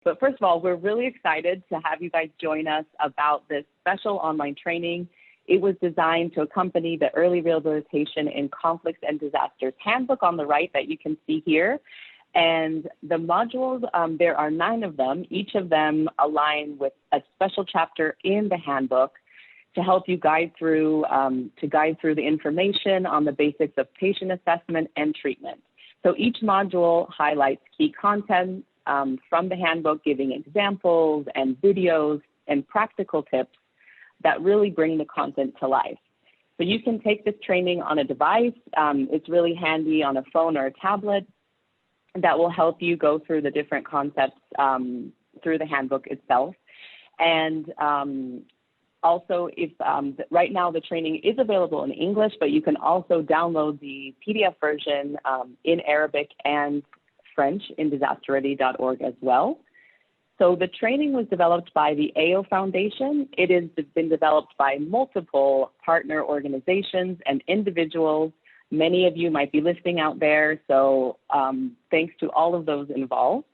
But first of all, we're really excited to have you guys join us about this special online training. It was designed to accompany the Early Rehabilitation in Conflicts and Disasters handbook on the right that you can see here. And the modules, there are 9 of them. Each of them align with a special chapter in the handbook to help you guide through the information on the basics of patient assessment and treatment. So each module highlights key content from the handbook, giving examples and videos and practical tips that really bring the content to life. So you can take this training on a device. It's really handy on a phone or a tablet that will help you go through the different concepts through the handbook itself. And also, if right now the training is available in English, but you can also download the PDF version in Arabic and French in disasterready.org as well. So the training was developed by the AO Foundation. It has been developed by multiple partner organizations and individuals. Many of you might be listening out there, so thanks to all of those involved.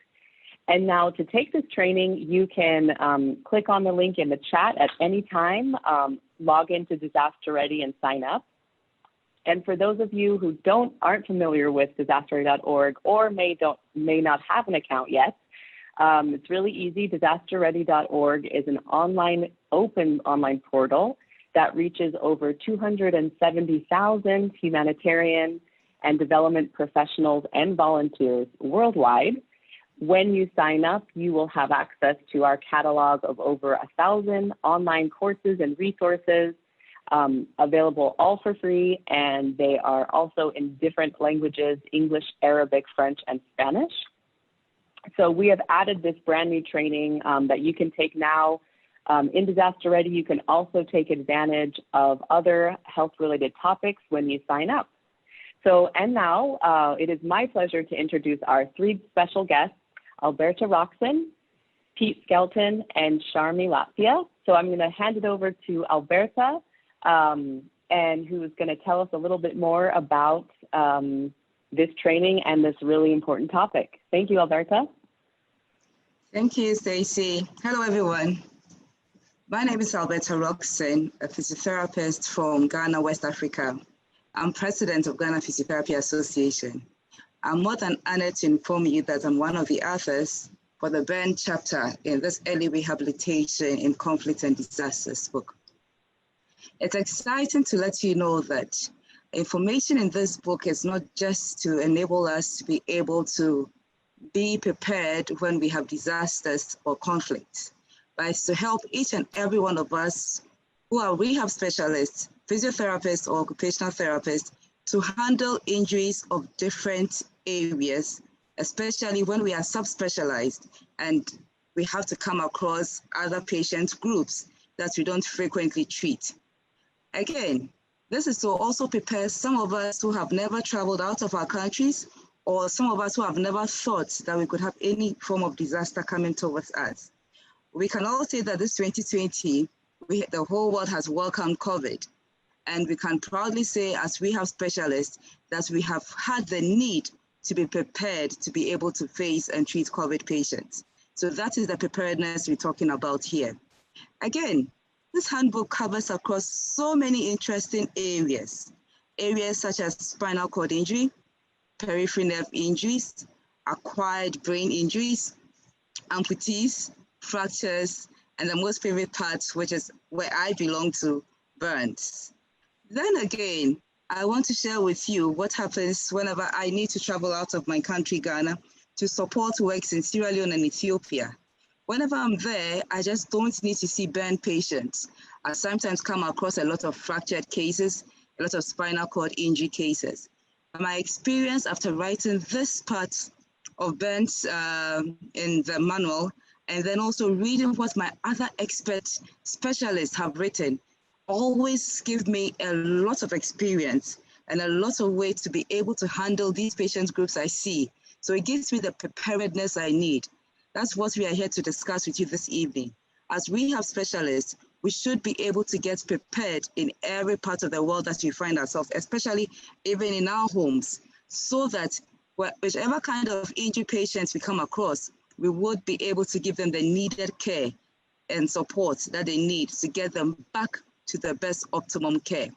And now to take this training, you can click on the link in the chat at any time, log into Disaster Ready and sign up. And for those of you who aren't familiar with disasterready.org or may not have an account yet, it's really easy. Disasterready.org is an open online portal that reaches over 270,000 humanitarian and development professionals and volunteers worldwide. When you sign up, you will have access to our catalog of over 1,000 online courses and resources available all for free, and they are also in different languages: English, Arabic, French, and Spanish. So we have added this brand new training that you can take now. In Disaster Ready, you can also take advantage of other health-related topics when you sign up. So, and now it is my pleasure to introduce our 3 special guests, Alberta Roxon, Pete Skelton, and Sharmi Latvia. So I'm going to hand it over to Alberta, and who is going to tell us a little bit more about this training and this really important topic. Thank you, Alberta. Thank you, Stacey. Hello, everyone. My name is Alberta Roxon, a physiotherapist from Ghana, West Africa. I'm president of Ghana Physiotherapy Association. I'm more than honored to inform you that I'm one of the authors for the burn chapter in this Early Rehabilitation in Conflict and Disasters book. It's exciting to let you know that information in this book is not just to enable us to be able to be prepared when we have disasters or conflicts, but it's to help each and every one of us who are rehab specialists, physiotherapists, or occupational therapists to handle injuries of different areas, especially when we are subspecialized and we have to come across other patient groups that we don't frequently treat. Again, this is to also prepare some of us who have never traveled out of our countries, or some of us who have never thought that we could have any form of disaster coming towards us. We can all say that this 2020, the whole world has welcomed COVID. And we can proudly say, as rehab specialists, that we have had the need to be prepared to be able to face and treat COVID patients. So that is the preparedness we're talking about here. Again, this handbook covers across so many interesting areas such as spinal cord injury, peripheral nerve injuries, acquired brain injuries, amputees, fractures, and the most favorite part, which is where I belong to, burns. Then again, I want to share with you what happens whenever I need to travel out of my country, Ghana, to support works in Sierra Leone and Ethiopia. Whenever I'm there, I just don't need to see burn patients. I sometimes come across a lot of fractured cases, a lot of spinal cord injury cases. My experience after writing this part of burns in the manual, and then also reading what my other expert specialists have written, always give me a lot of experience and a lot of ways to be able to handle these patient groups I see. So it gives me the preparedness I need. That's what we are here to discuss with you this evening. As rehab specialists, we should be able to get prepared in every part of the world that we find ourselves, especially even in our homes, so that whichever kind of injury patients we come across, we would be able to give them the needed care and support that they need to get them back to the best optimum care.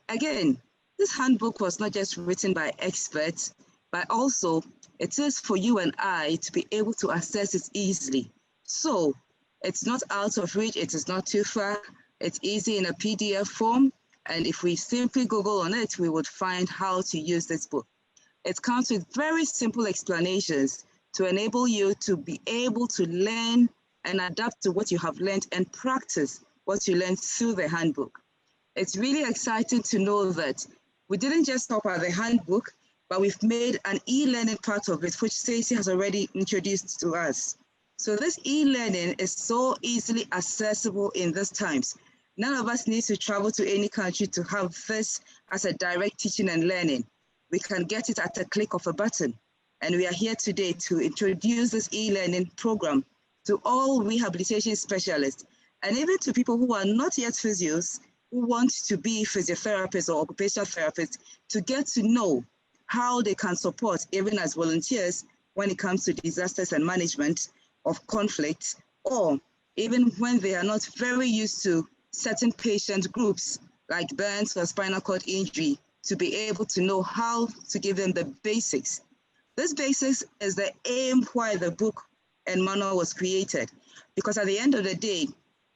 Again, this handbook was not just written by experts, but also it is for you and I to be able to access it easily. So it's not out of reach, it is not too far, it's easy in a PDF form, and if we simply Google on it, we would find how to use this book. It comes with very simple explanations to enable you to be able to learn and adapt to what you have learned and practice what you learned through the handbook. It's really exciting to know that we didn't just stop at the handbook, but we've made an e-learning part of it, which Stacey has already introduced to us. So this e-learning is so easily accessible in these times. None of us needs to travel to any country to have this as a direct teaching and learning. We can get it at a click of a button. And we are here today to introduce this e-learning program to all rehabilitation specialists, and even to people who are not yet physios, who want to be physiotherapists or occupational therapists, to get to know how they can support, even as volunteers, when it comes to disasters and management of conflict, or even when they are not very used to certain patient groups like burns or spinal cord injury, to be able to know how to give them the basics. This basics is the aim why the book and manual was created, because at the end of the day,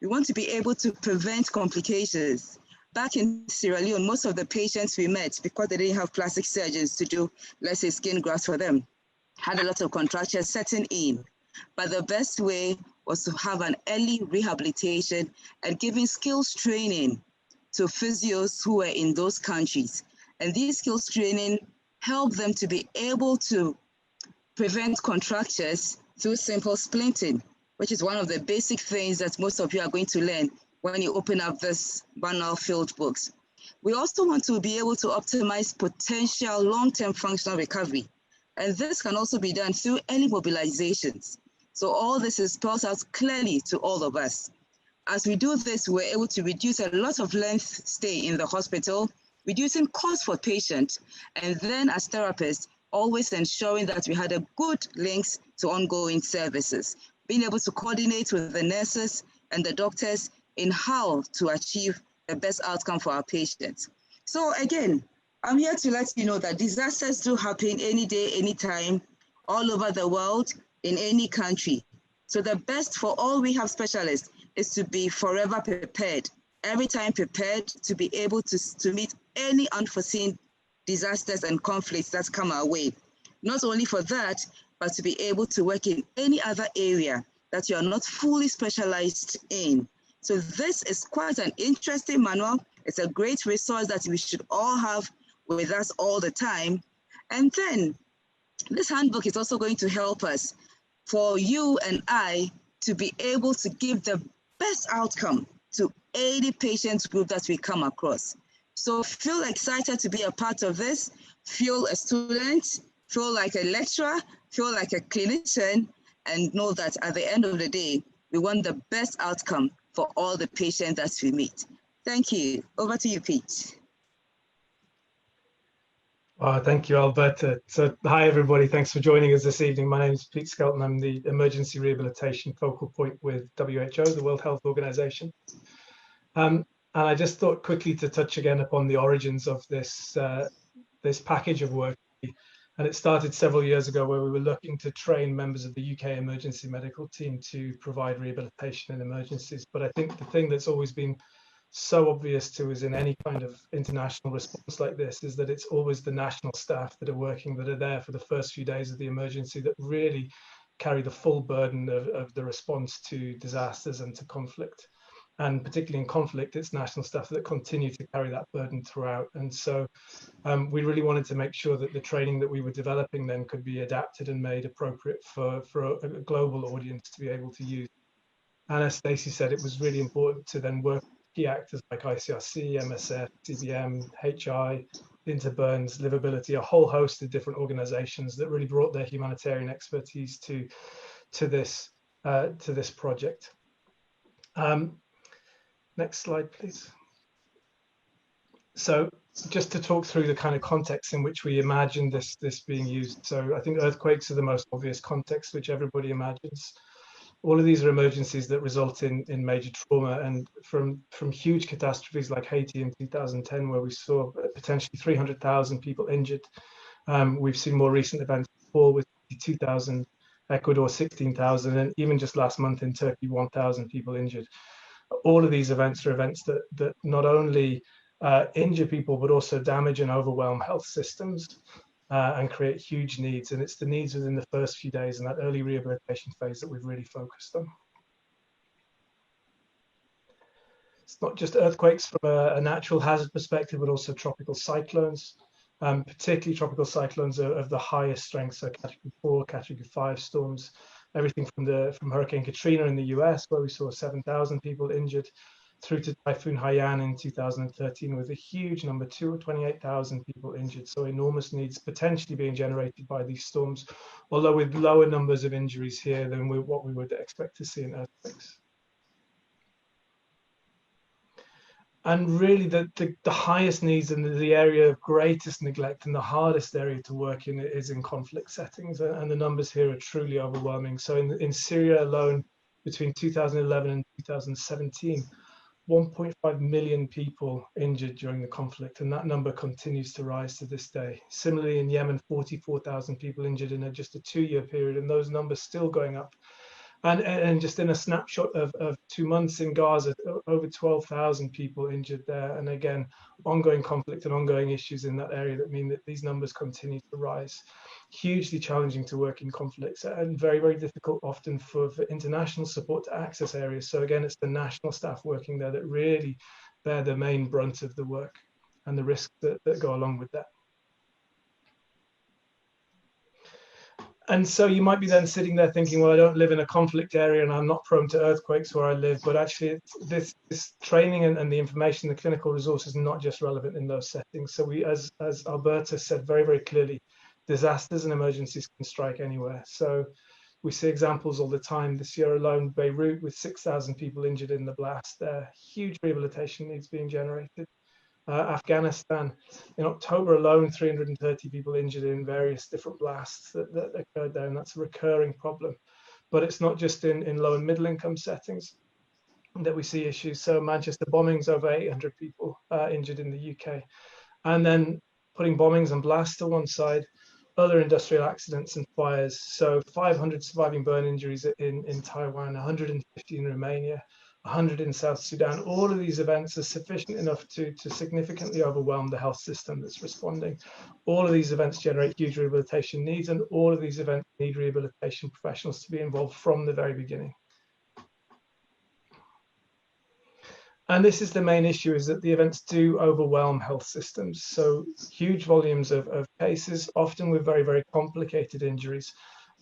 we want to be able to prevent complications. Back in Sierra Leone, most of the patients we met, because they didn't have plastic surgeons to do, let's say, skin grafts for them, had a lot of contractures setting in. But the best way was to have an early rehabilitation and giving skills training to physios who were in those countries. And these skills training help them to be able to prevent contractures through simple splinting, which is one of the basic things that most of you are going to learn when you open up this manual field books. We also want to be able to optimize potential long-term functional recovery. And this can also be done through early mobilizations. So all this is spelled out clearly to all of us. As we do this, we're able to reduce a lot of length stay in the hospital, reducing costs for patients, and then as therapists, always ensuring that we had a good links to ongoing services, being able to coordinate with the nurses and the doctors in how to achieve the best outcome for our patients. So again, I'm here to let you know that disasters do happen any day, anytime, all over the world, in any country. So the best for all rehab specialists is to be forever prepared, every time prepared to be able to meet any unforeseen disasters and conflicts that come our way. Not only for that, but to be able to work in any other area that you are not fully specialized in. So this is quite an interesting manual. It's a great resource that we should all have with us all the time. And then this handbook is also going to help us for you and I to be able to give the best outcome to any patient group that we come across. So feel excited to be a part of this, feel a student, feel like a lecturer, feel like a clinician, and know that at the end of the day, we want the best outcome for all the patients that we meet. Thank you. Over to you, Pete. Thank you, Alberta. So hi, everybody. Thanks for joining us this evening. My name is Pete Skelton. I'm the Emergency Rehabilitation Focal Point with WHO, the World Health Organization. And I just thought quickly to touch again upon the origins of this, this package of work. And it started several years ago where we were looking to train members of the UK emergency medical team to provide rehabilitation in emergencies. But I think the thing that's always been so obvious to us in any kind of international response like this is that it's always the national staff that are working, that are there for the first few days of the emergency, that really carry the full burden of the response to disasters and to conflict. And particularly in conflict, it's national staff that continue to carry that burden throughout. And so we really wanted to make sure that the training that we were developing then could be adapted and made appropriate for a global audience to be able to use. And as Stacey said, it was really important to then work with key actors like ICRC, MSF, CBM, HI, Interburns, Livability, a whole host of different organizations that really brought their humanitarian expertise to this project. Next slide, please. So just to talk through the kind of context in which we imagine this being used. So I think earthquakes are the most obvious context which everybody imagines. All of these are emergencies that result in major trauma, and from huge catastrophes like Haiti in 2010, where we saw potentially 300,000 people injured. We've seen more recent events before with 2,000, Ecuador 16,000, and even just last month in Turkey, 1,000 people injured. All of these events are events that not only injure people, but also damage and overwhelm health systems and create huge needs. And it's the needs within the first few days and that early rehabilitation phase that we've really focused on. It's not just earthquakes from a natural hazard perspective, but also tropical cyclones. Particularly tropical cyclones are of the highest strength, so Category 4, Category 5 storms. Everything from Hurricane Katrina in the US, where we saw 7,000 people injured, through to Typhoon Haiyan in 2013 with a huge number, 28,000 people injured. So enormous needs potentially being generated by these storms, although with lower numbers of injuries here than what we would expect to see in earthquakes. And really the highest needs and the area of greatest neglect and the hardest area to work in is in conflict settings. And the numbers here are truly overwhelming. So in Syria alone, between 2011 and 2017, 1.5 million people injured during the conflict, and that number continues to rise to this day. Similarly, in Yemen, 44,000 people injured in just a 2-year period, and those numbers still going up. And just in a snapshot of 2 months in Gaza, over 12,000 people injured there. And again, ongoing conflict and ongoing issues in that area that mean that these numbers continue to rise. Hugely challenging to work in conflicts and very, very difficult often for international support to access areas. So again, it's the national staff working there that really bear the main brunt of the work and the risks that go along with that. And so you might be then sitting there thinking, well, I don't live in a conflict area and I'm not prone to earthquakes where I live. But actually, this training and the information, the clinical resource is not just relevant in those settings. So we, as Alberta said very, very clearly, disasters and emergencies can strike anywhere. So we see examples all the time. This year alone, Beirut, with 6,000 people injured in the blast, there, huge rehabilitation needs being generated. Afghanistan, in October alone, 330 people injured in various different blasts that occurred there, and that's a recurring problem. But it's not just in low and middle income settings that we see issues. So Manchester bombings, over 800 people injured in the UK. And then putting bombings and blasts to one side, other industrial accidents and fires. So 500 surviving burn injuries in Taiwan, 150 in Romania, 100 in South Sudan. All of these events are sufficient enough to significantly overwhelm the health system that's responding. All of these events generate huge rehabilitation needs, and all of these events need rehabilitation professionals to be involved from the very beginning. And this is the main issue, is that the events do overwhelm health systems. So huge volumes of cases, often with very, very complicated injuries.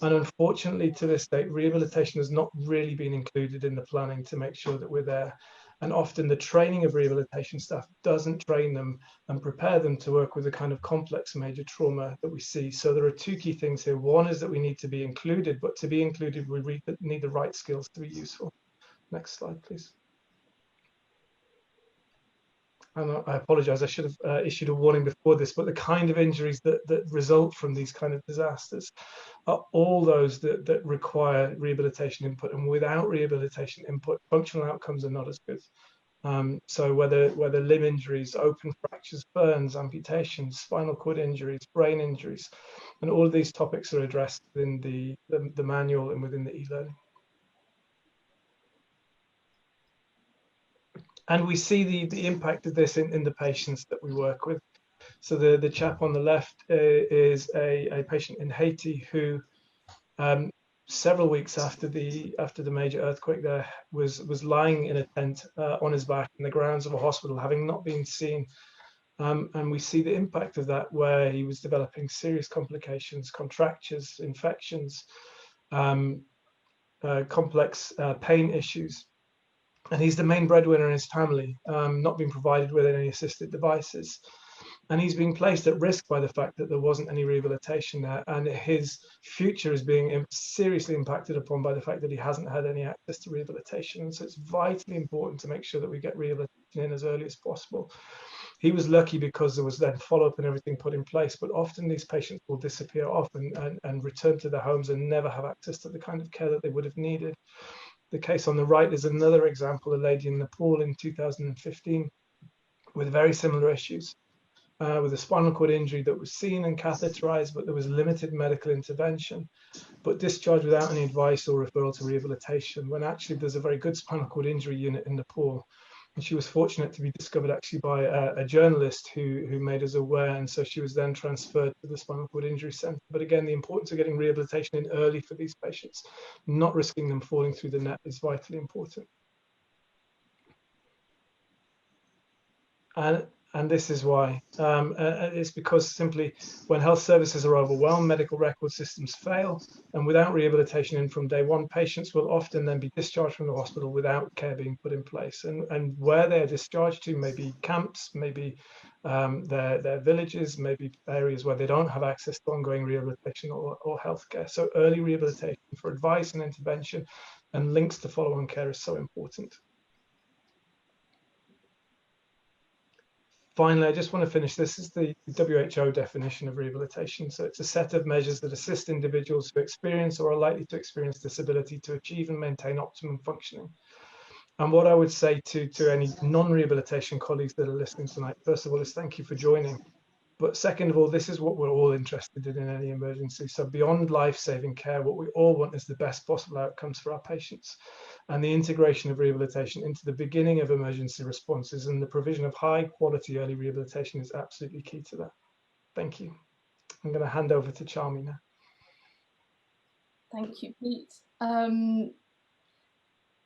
And unfortunately, to this date, rehabilitation has not really been included in the planning to make sure that we're there. And often the training of rehabilitation staff doesn't train them and prepare them to work with the kind of complex major trauma that we see. So there are two key things here. One is that we need to be included, but to be included, we need the right skills to be useful. Next slide, please. And I apologize, I should have issued a warning before this, but the kind of injuries that result from these kind of disasters are all those that require rehabilitation input. And without rehabilitation input, functional outcomes are not as good. So whether limb injuries, open fractures, burns, amputations, spinal cord injuries, brain injuries, and all of these topics are addressed in the manual and within the e-learning. And we see the impact of this in the patients that we work with. So the chap on the left is a patient in Haiti who, several weeks after the major earthquake there, was lying in a tent on his back in the grounds of a hospital, having not been seen. And we see the impact of that, where he was developing serious complications, contractures, infections, complex pain issues. And he's the main breadwinner in his family, not being provided with any assisted devices. And he's being placed at risk by the fact that there wasn't any rehabilitation there. And his future is being seriously impacted upon by the fact that he hasn't had any access to rehabilitation. And so it's vitally important to make sure that we get rehabilitation in as early as possible. He was lucky because there was then follow-up and everything put in place, but often these patients will disappear off and return to their homes and never have access to the kind of care that they would have needed. The case on the right is another example, a lady in Nepal in 2015 with very similar issues, with a spinal cord injury that was seen and catheterized, but there was limited medical intervention, but discharged without any advice or referral to rehabilitation, when actually there's a very good spinal cord injury unit in Nepal. And she was fortunate to be discovered actually by a journalist who made us aware. And so she was then transferred to the Spinal Cord Injury Center. But again, the importance of getting rehabilitation in early for these patients, not risking them falling through the net, is vitally important. And this is why. It's because simply when health services are overwhelmed, medical record systems fail, and without rehabilitation in from day one, patients will often then be discharged from the hospital without care being put in place. And where they're discharged to may be camps, maybe their villages, maybe areas where they don't have access to ongoing rehabilitation or healthcare. So early rehabilitation for advice and intervention and links to follow-on care is so important. Finally, I just want to finish. This is the WHO definition of rehabilitation. So it's a set of measures that assist individuals who experience or are likely to experience disability to achieve and maintain optimum functioning. And what I would say to any non-rehabilitation colleagues that are listening tonight, first of all, is thank you for joining. But second of all, this is what we're all interested in any emergency. So beyond life-saving care, what we all want is the best possible outcomes for our patients. And the integration of rehabilitation into the beginning of emergency responses and the provision of high-quality early rehabilitation is absolutely key to that. Thank you. I'm going to hand over to Charmy now. Thank you, Pete.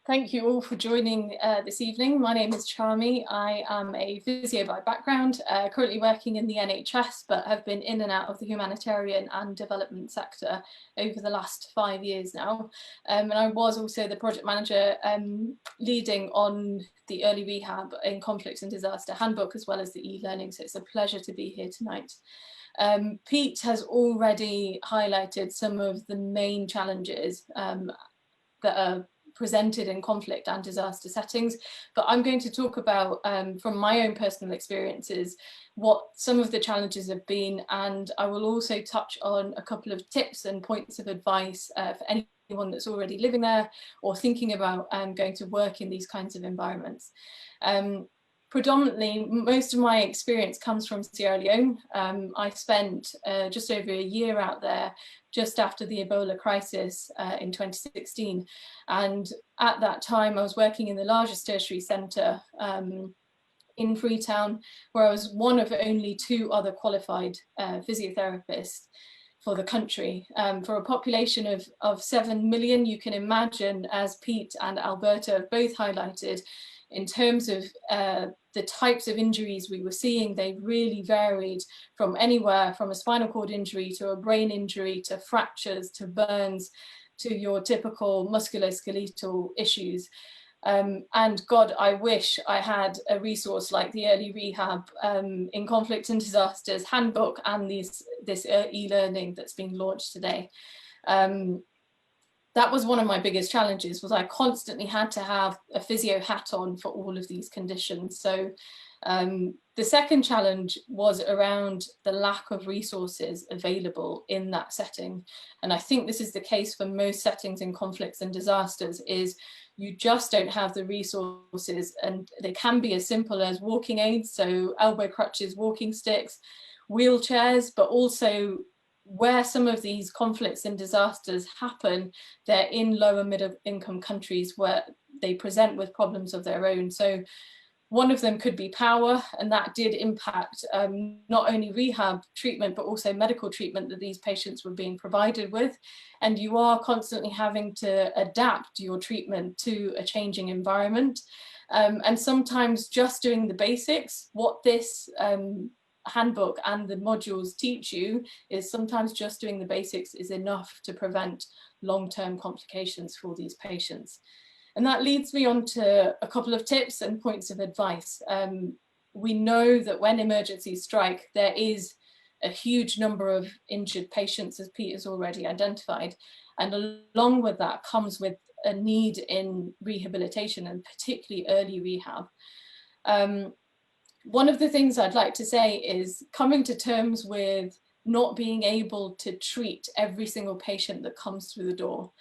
Thank you all for joining this evening. My name is Charmy. I am a physio by background, currently working in the NHS, but have been in and out of the humanitarian and development sector over the last 5 years now. And I was also the project manager leading on the early rehab in conflicts and disaster handbook, as well as the e-learning. So it's a pleasure to be here tonight. Pete has already highlighted some of the main challenges that are presented in conflict and disaster settings, but I'm going to talk about from my own personal experiences what some of the challenges have been, and I will also touch on a couple of tips and points of advice for anyone that's already living there or thinking about going to work in these kinds of environments. Predominantly, most of my experience comes from Sierra Leone. I spent just over a year out there just after the Ebola crisis in 2016. And at that time, I was working in the largest tertiary centre in Freetown, where I was one of only 2 other qualified physiotherapists for the country. For a population of 7 million, you can imagine, as Pete and Alberta have both highlighted, in terms of the types of injuries we were seeing, they really varied from anywhere from a spinal cord injury to a brain injury to fractures to burns to your typical musculoskeletal issues. And God, I wish I had a resource like the Early Rehab in Conflict and Disasters Handbook and this e-learning that's being launched today. That was one of my biggest challenges, was I constantly had to have a physio hat on for all of these conditions. So the second challenge was around the lack of resources available in that setting. And I think this is the case for most settings in conflicts and disasters, is you just don't have the resources, and they can be as simple as walking aids, so elbow crutches, walking sticks, wheelchairs, but also where some of these conflicts and disasters happen, they're in lower middle income countries where they present with problems of their own. So one of them could be power, and that did impact not only rehab treatment, but also medical treatment that these patients were being provided with. And you are constantly having to adapt your treatment to a changing environment. And sometimes just doing the basics, what this handbook and the modules teach you is sometimes just doing the basics is enough to prevent long-term complications for these patients. And that leads me on to a couple of tips and points of advice. We know that when emergencies strike, there is a huge number of injured patients, as Pete has already identified. And along with that comes with a need in rehabilitation, and particularly early rehab. One of the things I'd like to say is coming to terms with not being able to treat every single patient that comes through the door.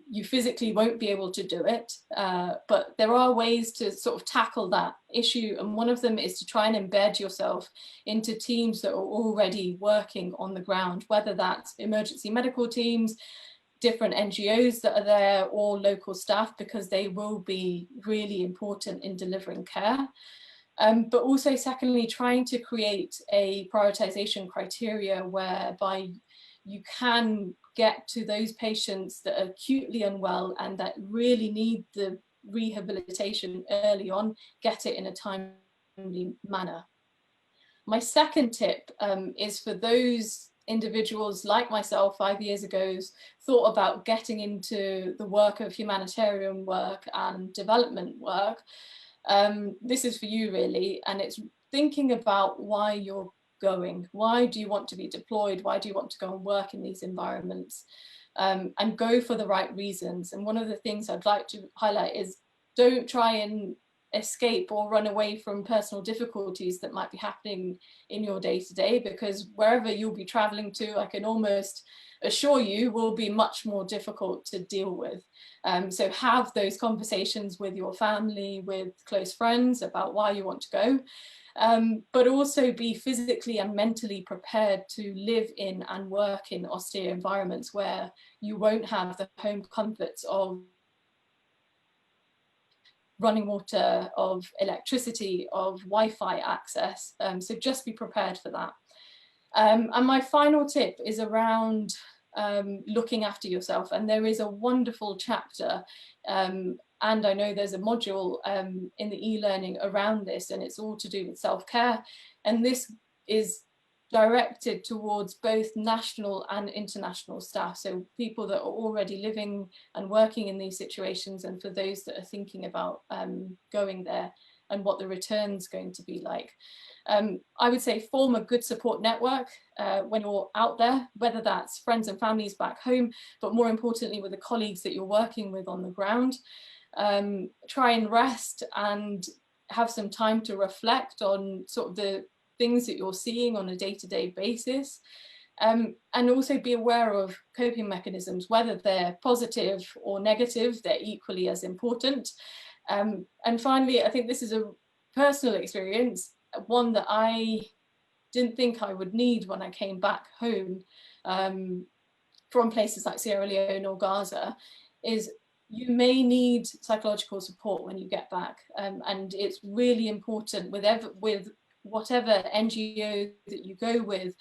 You physically won't be able to do it, but there are ways to sort of tackle that issue. And one of them is to try and embed yourself into teams that are already working on the ground, whether that's emergency medical teams, different NGOs that are there, or local staff, because they will be really important in delivering care. But also secondly, trying to create a prioritization criteria whereby you can get to those patients that are acutely unwell and that really need the rehabilitation early on, get it in a timely manner. My second tip is for those individuals like myself 5 years ago thought about getting into the work of humanitarian work and development work. This is for you really, and it's thinking about why you're going. Why do you want to be deployed? Why do you want to go and work in these environments? And go for the right reasons. And one of the things I'd like to highlight is don't try and escape or run away from personal difficulties that might be happening in your day-to-day, because wherever you'll be traveling to, I can almost assure you, will be much more difficult to deal with. So have those conversations with your family, with close friends about why you want to go, but also be physically and mentally prepared to live in and work in austere environments where you won't have the home comforts of running water, of electricity, of Wi-Fi access. So just be prepared for that. And my final tip is around looking after yourself. And there is a wonderful chapter, and I know there's a module in the e-learning around this, and it's all to do with self-care. And this is directed towards both national and international staff, so people that are already living and working in these situations, and for those that are thinking about going there and what the return's going to be like. I would say form a good support network when you're out there, whether that's friends and families back home, but more importantly with the colleagues that you're working with on the ground. Try and rest and have some time to reflect on sort of the things that you're seeing on a day-to-day basis, and also be aware of coping mechanisms, whether they're positive or negative, they're equally as important. And finally, I think this is a personal experience, one that I didn't think I would need when I came back home from places like Sierra Leone or Gaza, is you may need psychological support when you get back, and it's really important with whatever NGO that you go with,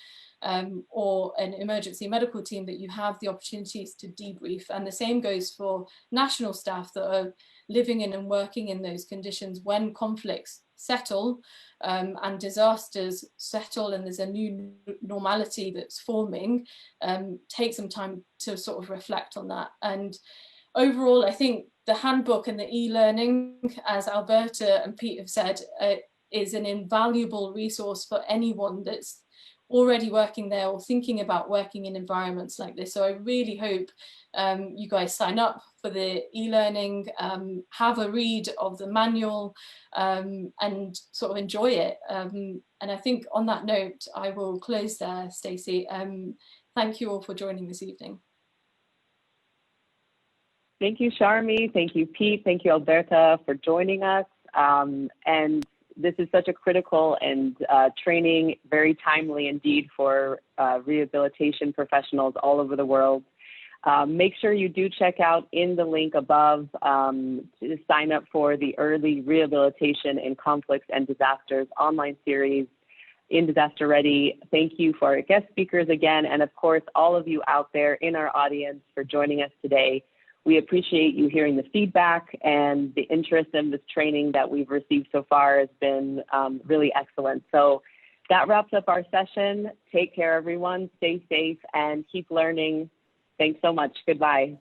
or an emergency medical team, that you have the opportunities to debrief. And the same goes for national staff that are living in and working in those conditions. When conflicts settle and disasters settle and there's a new normality that's forming, take some time to sort of reflect on that. And overall, I think the handbook and the e-learning, as Alberta and Pete have said, is an invaluable resource for anyone that's already working there or thinking about working in environments like this. So I really hope you guys sign up for the e-learning, have a read of the manual, and sort of enjoy it. And I think on that note, I will close there, Stacey. Thank you all for joining this evening. Thank you, Sharmi. Thank you, Pete. Thank you, Alberta, for joining us. And this is such a critical and training, very timely indeed for rehabilitation professionals all over the world. Make sure you do check out in the link above to sign up for the Early Rehabilitation in Conflicts and Disasters online series in Disaster Ready. Thank you for our guest speakers again, and of course, all of you out there in our audience for joining us today. We appreciate you hearing the feedback, and the interest in this training that we've received so far has been really excellent. So that wraps up our session. Take care, everyone. Stay safe and keep learning. Thanks so much. Goodbye.